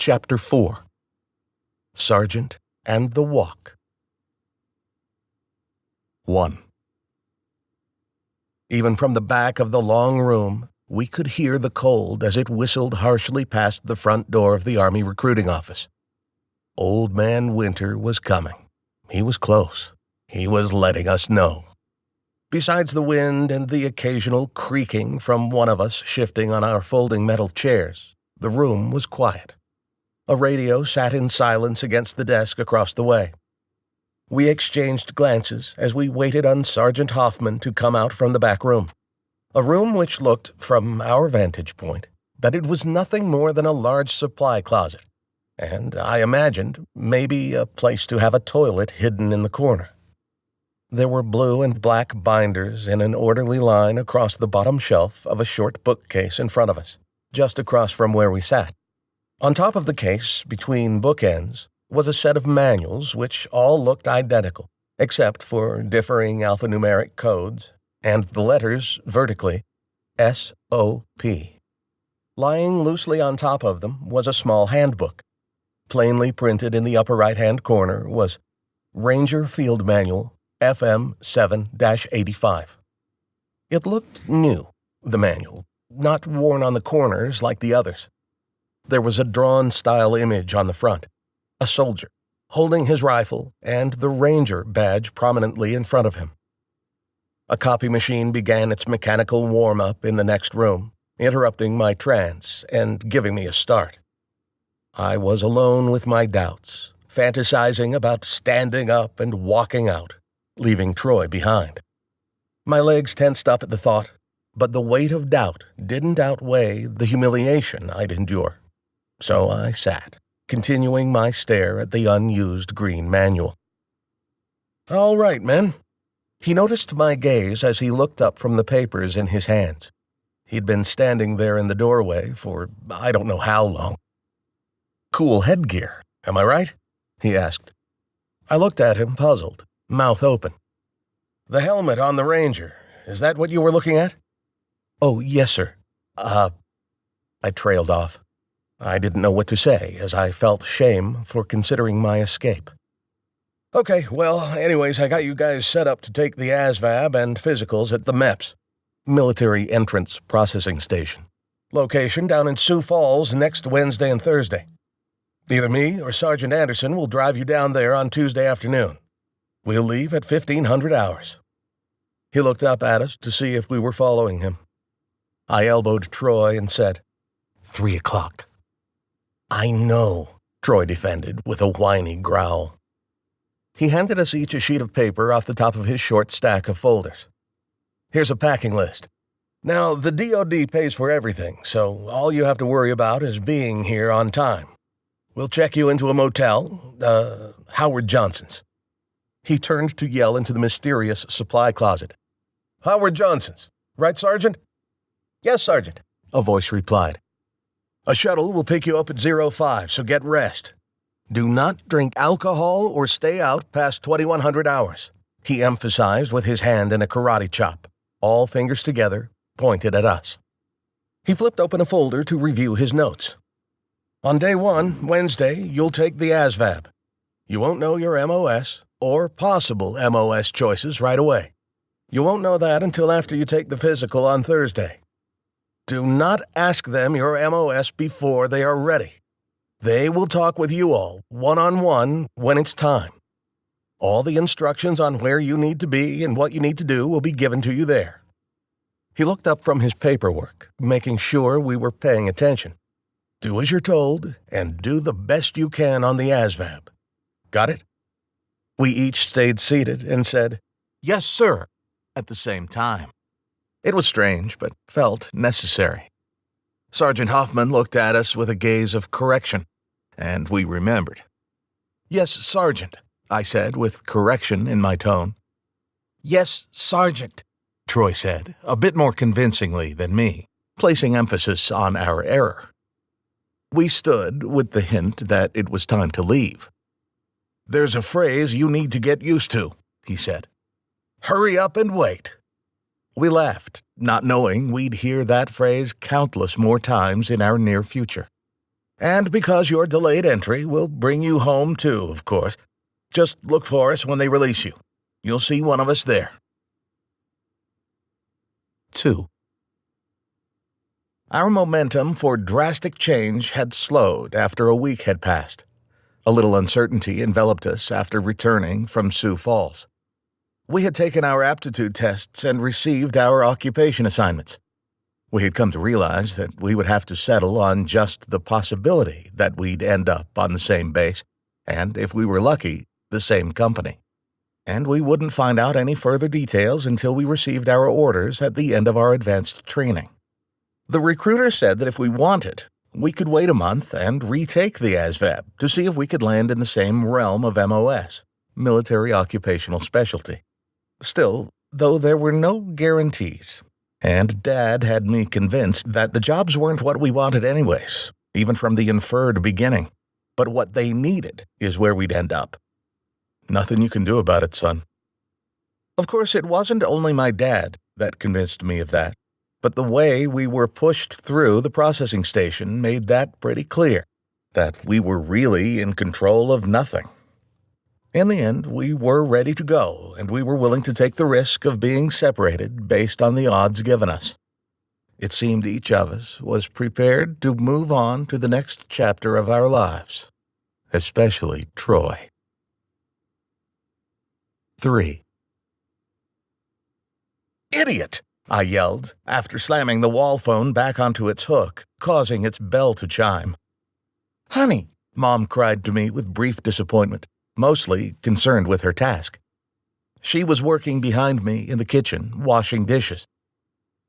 Chapter 4. Sergeant and the Walk. 1. Even from the back of the long room, we could hear the cold as it whistled harshly past the front door of the Army recruiting office. Old Man Winter was coming. He was close. He was letting us know. Besides the wind and the occasional creaking from one of us shifting on our folding metal chairs, the room was quiet. A radio sat in silence against the desk across the way. We exchanged glances as we waited on Sergeant Hoffman to come out from the back room, a room which looked, from our vantage point, that it was nothing more than a large supply closet, and I imagined maybe a place to have a toilet hidden in the corner. There were blue and black binders in an orderly line across the bottom shelf of a short bookcase in front of us, just across from where we sat. On top of the case, between bookends, was a set of manuals which all looked identical, except for differing alphanumeric codes, and the letters, vertically, S.O.P. Lying loosely on top of them was a small handbook. Plainly printed in the upper right-hand corner was Ranger Field Manual, FM 7-85. It looked new, the manual, not worn on the corners like the others. There was a drawn-style image on the front, a soldier, holding his rifle and the Ranger badge prominently in front of him. A copy machine began its mechanical warm-up in the next room, interrupting my trance and giving me a start. I was alone with my doubts, fantasizing about standing up and walking out, leaving Troy behind. My legs tensed up at the thought, but the weight of doubt didn't outweigh the humiliation I'd endure. So I sat, continuing my stare at the unused green manual. "All right, men." He noticed my gaze as he looked up from the papers in his hands. He'd been standing there in the doorway for I don't know how long. "Cool headgear, am I right?" he asked. I looked at him, puzzled, mouth open. "The helmet on the Ranger, is that what you were looking at?" "Oh, yes, sir. I trailed off. I didn't know what to say, as I felt shame for considering my escape. "Okay, well, anyways, I got you guys set up to take the ASVAB and physicals at the MEPS, Military Entrance Processing Station. Location down in Sioux Falls next Wednesday and Thursday. Either me or Sergeant Anderson will drive you down there on Tuesday afternoon. We'll leave at 1500 hours. He looked up at us to see if we were following him. I elbowed Troy and said, 3 o'clock. "I know," Troy defended with a whiny growl. He handed us each a sheet of paper off the top of his short stack of folders. "Here's a packing list. Now, the DOD pays for everything, so all you have to worry about is being here on time. We'll check you into a motel, Howard Johnson's." He turned to yell into the mysterious supply closet. "Howard Johnson's, right, Sergeant?" "Yes, Sergeant," a voice replied. "A shuttle will pick you up at 05, so get rest. Do not drink alcohol or stay out past 2100 hours," he emphasized with his hand in a karate chop, all fingers together, pointed at us. He flipped open a folder to review his notes. "On day 1, Wednesday, you'll take the ASVAB. You won't know your MOS or possible MOS choices right away. You won't know that until after you take the physical on Thursday. Do not ask them your MOS before they are ready. They will talk with you all, one-on-one, when it's time. All the instructions on where you need to be and what you need to do will be given to you there." He looked up from his paperwork, making sure we were paying attention. "Do as you're told, and do the best you can on the ASVAB. Got it?" We each stayed seated and said, "Yes, sir," at the same time. It was strange, but felt necessary. Sergeant Hoffman looked at us with a gaze of correction, and we remembered. "Yes, Sergeant," I said with correction in my tone. "Yes, Sergeant," Troy said, a bit more convincingly than me, placing emphasis on our error. We stood with the hint that it was time to leave. "There's a phrase you need to get used to," he said. "Hurry up and wait." We laughed, not knowing we'd hear that phrase countless more times in our near future. And because your delayed entry will bring you home too, of course. Just look for us when they release you. You'll see one of us there. 2. Our momentum for drastic change had slowed after a week had passed. A little uncertainty enveloped us after returning from Sioux Falls. We had taken our aptitude tests and received our occupation assignments. We had come to realize that we would have to settle on just the possibility that we'd end up on the same base, and, if we were lucky, the same company. And we wouldn't find out any further details until we received our orders at the end of our advanced training. The recruiter said that if we wanted, we could wait a month and retake the ASVAB to see if we could land in the same realm of MOS, Military Occupational Specialty. Still, though there were no guarantees, and Dad had me convinced that the jobs weren't what we wanted anyways, even from the inferred beginning, but what they needed is where we'd end up. Nothing you can do about it, son. Of course, it wasn't only my dad that convinced me of that, but the way we were pushed through the processing station made that pretty clear, that we were really in control of nothing. In the end, we were ready to go, and we were willing to take the risk of being separated based on the odds given us. It seemed each of us was prepared to move on to the next chapter of our lives, especially Troy. 3. "Idiot!" I yelled, after slamming the wall phone back onto its hook, causing its bell to chime. "Honey," Mom cried to me with brief disappointment, mostly concerned with her task. She was working behind me in the kitchen, washing dishes.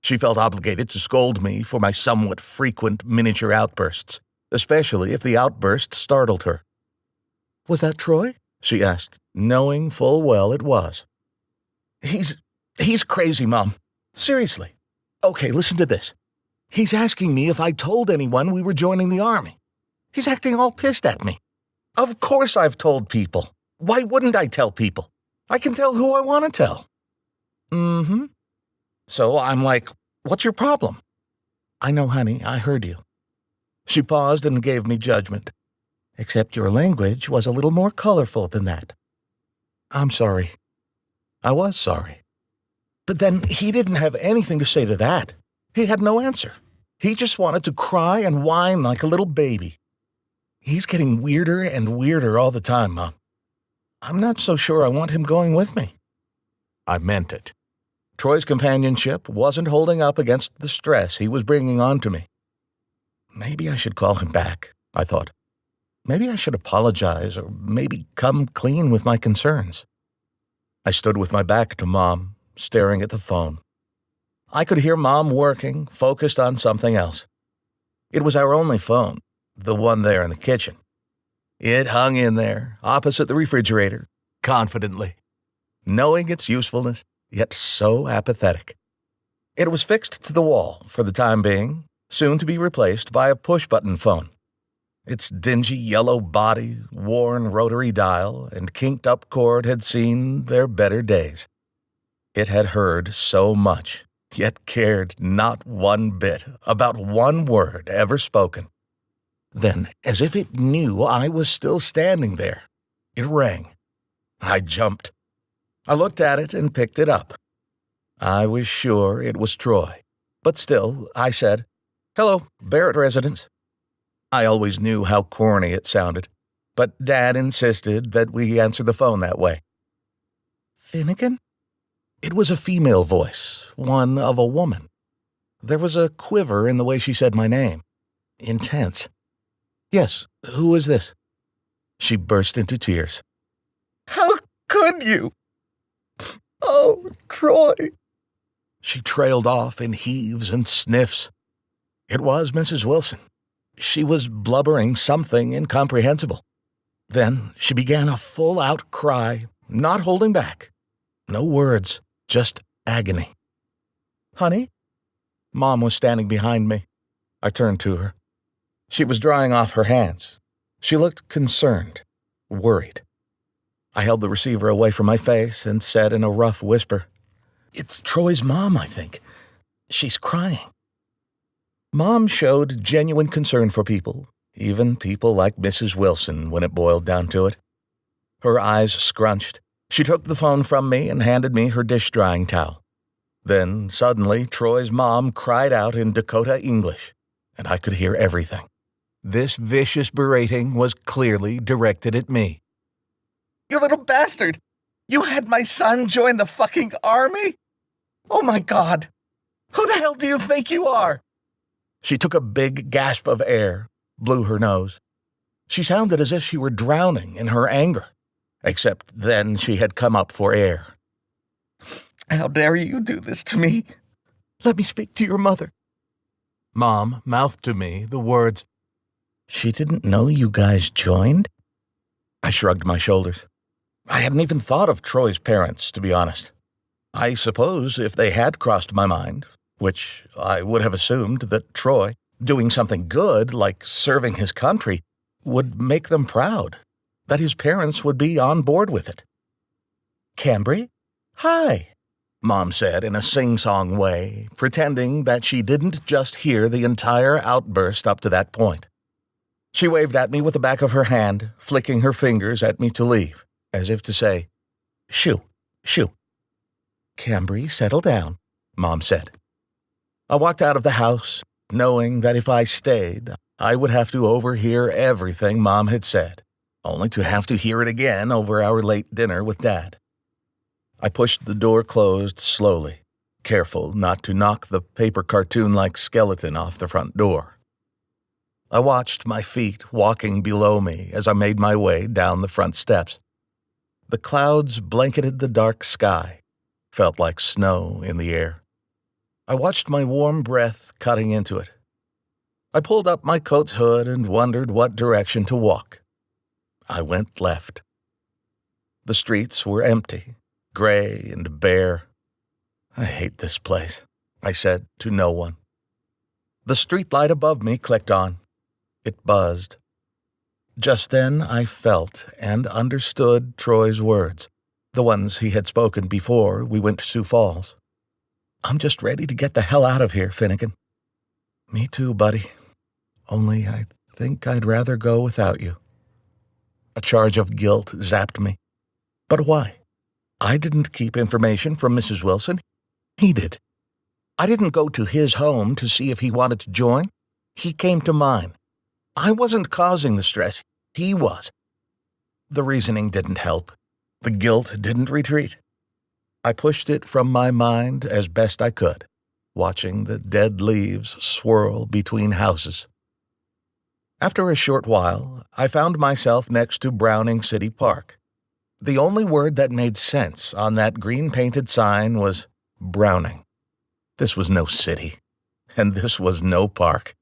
She felt obligated to scold me for my somewhat frequent miniature outbursts, especially if the outburst startled her. "Was that Troy?" she asked, knowing full well it was. He's crazy, Mom. Seriously. Okay, listen to this. He's asking me if I told anyone we were joining the Army. He's acting all pissed at me. Of course I've told people. Why wouldn't I tell people? I can tell who I want to tell. Mm-hmm. So I'm like, what's your problem? I know, honey, I heard you. She paused and gave me judgment. Except your language was a little more colorful than that. I'm sorry. I was sorry. But then he didn't have anything to say to that. He had no answer. He just wanted to cry and whine like a little baby. He's getting weirder and weirder all the time, Mom. I'm not so sure I want him going with me. I meant it. Troy's companionship wasn't holding up against the stress he was bringing on to me. Maybe I should call him back, I thought. Maybe I should apologize or maybe come clean with my concerns. I stood with my back to Mom, staring at the phone. I could hear Mom working, focused on something else. It was our only phone, the one there in the kitchen. It hung in there, opposite the refrigerator, confidently, knowing its usefulness, yet so apathetic. It was fixed to the wall for the time being, soon to be replaced by a push-button phone. Its dingy yellow body, worn rotary dial, and kinked-up cord had seen their better days. It had heard so much, yet cared not one bit about one word ever spoken. Then, as if it knew I was still standing there, it rang. I jumped. I looked at it and picked it up. I was sure it was Troy, but still, I said, "Hello, Barrett residence." I always knew how corny it sounded, but Dad insisted that we answer the phone that way. "Finnegan?" It was a female voice, one of a woman. There was a quiver in the way she said my name. Intense. "Yes, who is this?" She burst into tears. "How could you? Oh, Troy." She trailed off in heaves and sniffs. It was Mrs. Wilson. She was blubbering something incomprehensible. Then she began a full-out cry, not holding back. No words, just agony. "Honey?" Mom was standing behind me. I turned to her. She was drying off her hands. She looked concerned, worried. I held the receiver away from my face and said in a rough whisper, "It's Troy's mom, I think. She's crying." Mom showed genuine concern for people, even people like Mrs. Wilson when it boiled down to it. Her eyes scrunched. She took the phone from me and handed me her dish-drying towel. Then, suddenly, Troy's mom cried out in Dakota English, and I could hear everything. This vicious berating was clearly directed at me. "You little bastard! You had my son join the fucking army? Oh my God! Who the hell do you think you are?" She took a big gasp of air, blew her nose. She sounded as if she were drowning in her anger, except then she had come up for air. "How dare you do this to me? Let me speak to your mother." Mom mouthed to me the words, "She didn't know you guys joined?" I shrugged my shoulders. I hadn't even thought of Troy's parents, to be honest. I suppose if they had crossed my mind, which I would have assumed that Troy, doing something good like serving his country, would make them proud, that his parents would be on board with it. "Cambry? Hi," Mom said in a sing-song way, pretending that she didn't just hear the entire outburst up to that point. She waved at me with the back of her hand, flicking her fingers at me to leave, as if to say, "Shoo, shoo." "Cambry, settle down," Mom said. I walked out of the house, knowing that if I stayed, I would have to overhear everything Mom had said, only to have to hear it again over our late dinner with Dad. I pushed the door closed slowly, careful not to knock the paper cartoon-like skeleton off the front door. I watched my feet walking below me as I made my way down the front steps. The clouds blanketed the dark sky, felt like snow in the air. I watched my warm breath cutting into it. I pulled up my coat's hood and wondered what direction to walk. I went left. The streets were empty, gray and bare. "I hate this place," I said to no one. The streetlight above me clicked on. It buzzed. Just then I felt and understood Troy's words, the ones he had spoken before we went to Sioux Falls. "I'm just ready to get the hell out of here, Finnegan." "Me too, buddy. Only I think I'd rather go without you." A charge of guilt zapped me. But why? I didn't keep information from Mrs. Wilson. He did. I didn't go to his home to see if he wanted to join. He came to mine. I wasn't causing the stress. He was. The reasoning didn't help. The guilt didn't retreat. I pushed it from my mind as best I could, watching the dead leaves swirl between houses. After a short while, I found myself next to Browning City Park. The only word that made sense on that green-painted sign was Browning. This was no city, and this was no park.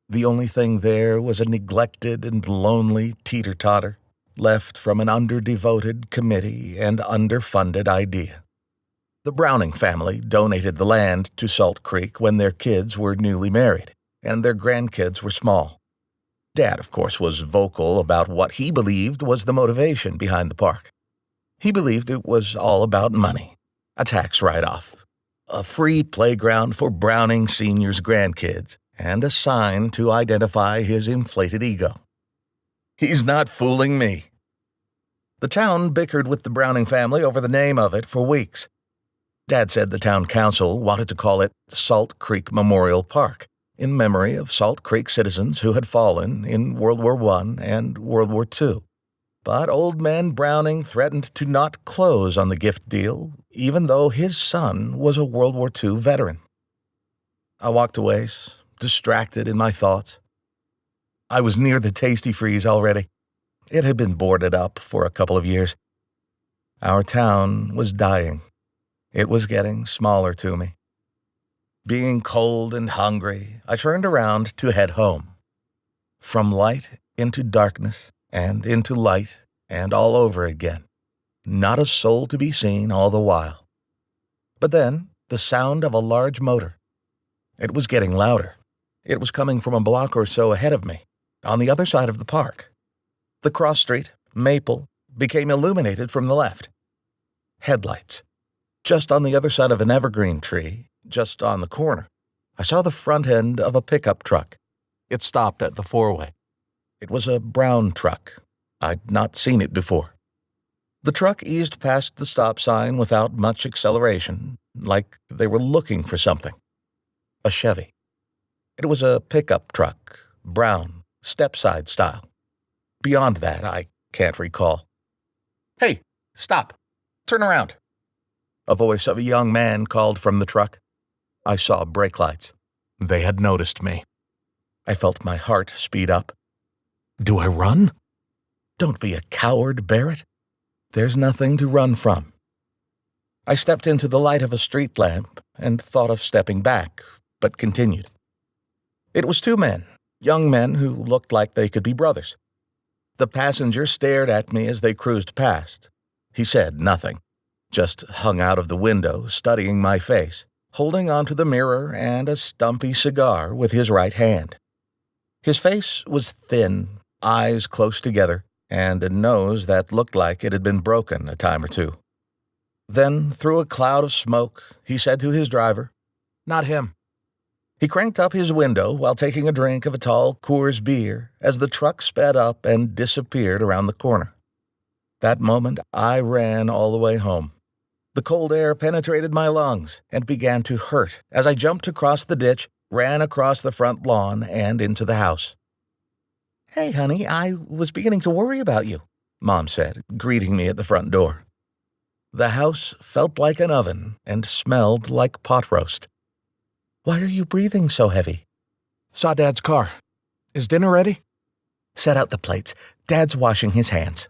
The only thing there was a neglected and lonely teeter-totter, left from an underdevoted committee and underfunded idea. The Browning family donated the land to Salt Creek when their kids were newly married, and their grandkids were small. Dad, of course, was vocal about what he believed was the motivation behind the park. He believed it was all about money, a tax write-off, a free playground for Browning Sr.'s grandkids, and a sign to identify his inflated ego. He's not fooling me. The town bickered with the Browning family over the name of it for weeks. Dad said the town council wanted to call it Salt Creek Memorial Park, in memory of Salt Creek citizens who had fallen in World War I and World War II. But Old Man Browning threatened to not close on the gift deal, even though his son was a World War II veteran. I walked away, distracted in my thoughts. I was near the Tasty Freeze already. It had been boarded up for a couple of years. Our town was dying. It was getting smaller to me. Being cold and hungry, I turned around to head home. From light into darkness and into light and all over again. Not a soul to be seen all the while. But then, the sound of a large motor. It was getting louder. It was coming from a block or so ahead of me, on the other side of the park. The cross street, Maple, became illuminated from the left. Headlights. Just on the other side of an evergreen tree, just on the corner, I saw the front end of a pickup truck. It stopped at the four-way. It was a brown truck. I'd not seen it before. The truck eased past the stop sign without much acceleration, like they were looking for something. A Chevy. It was a pickup truck, brown, step-side style. Beyond that, I can't recall. "Hey, stop! Turn around!" A voice of a young man called from the truck. I saw brake lights. They had noticed me. I felt my heart speed up. Do I run? Don't be a coward, Barrett. There's nothing to run from. I stepped into the light of a street lamp and thought of stepping back, but continued. It was two men, young men who looked like they could be brothers. The passenger stared at me as they cruised past. He said nothing, just hung out of the window, studying my face, holding onto the mirror and a stumpy cigar with his right hand. His face was thin, eyes close together, and a nose that looked like it had been broken a time or two. Then, through a cloud of smoke, he said to his driver, "Not him." He cranked up his window while taking a drink of a tall Coors beer as the truck sped up and disappeared around the corner. That moment, I ran all the way home. The cold air penetrated my lungs and began to hurt as I jumped across the ditch, ran across the front lawn, and into the house. "Hey, honey, I was beginning to worry about you," Mom said, greeting me at the front door. The house felt like an oven and smelled like pot roast. "Why are you breathing so heavy?" "Saw Dad's car. Is dinner ready?" "Set out the plates. Dad's washing his hands."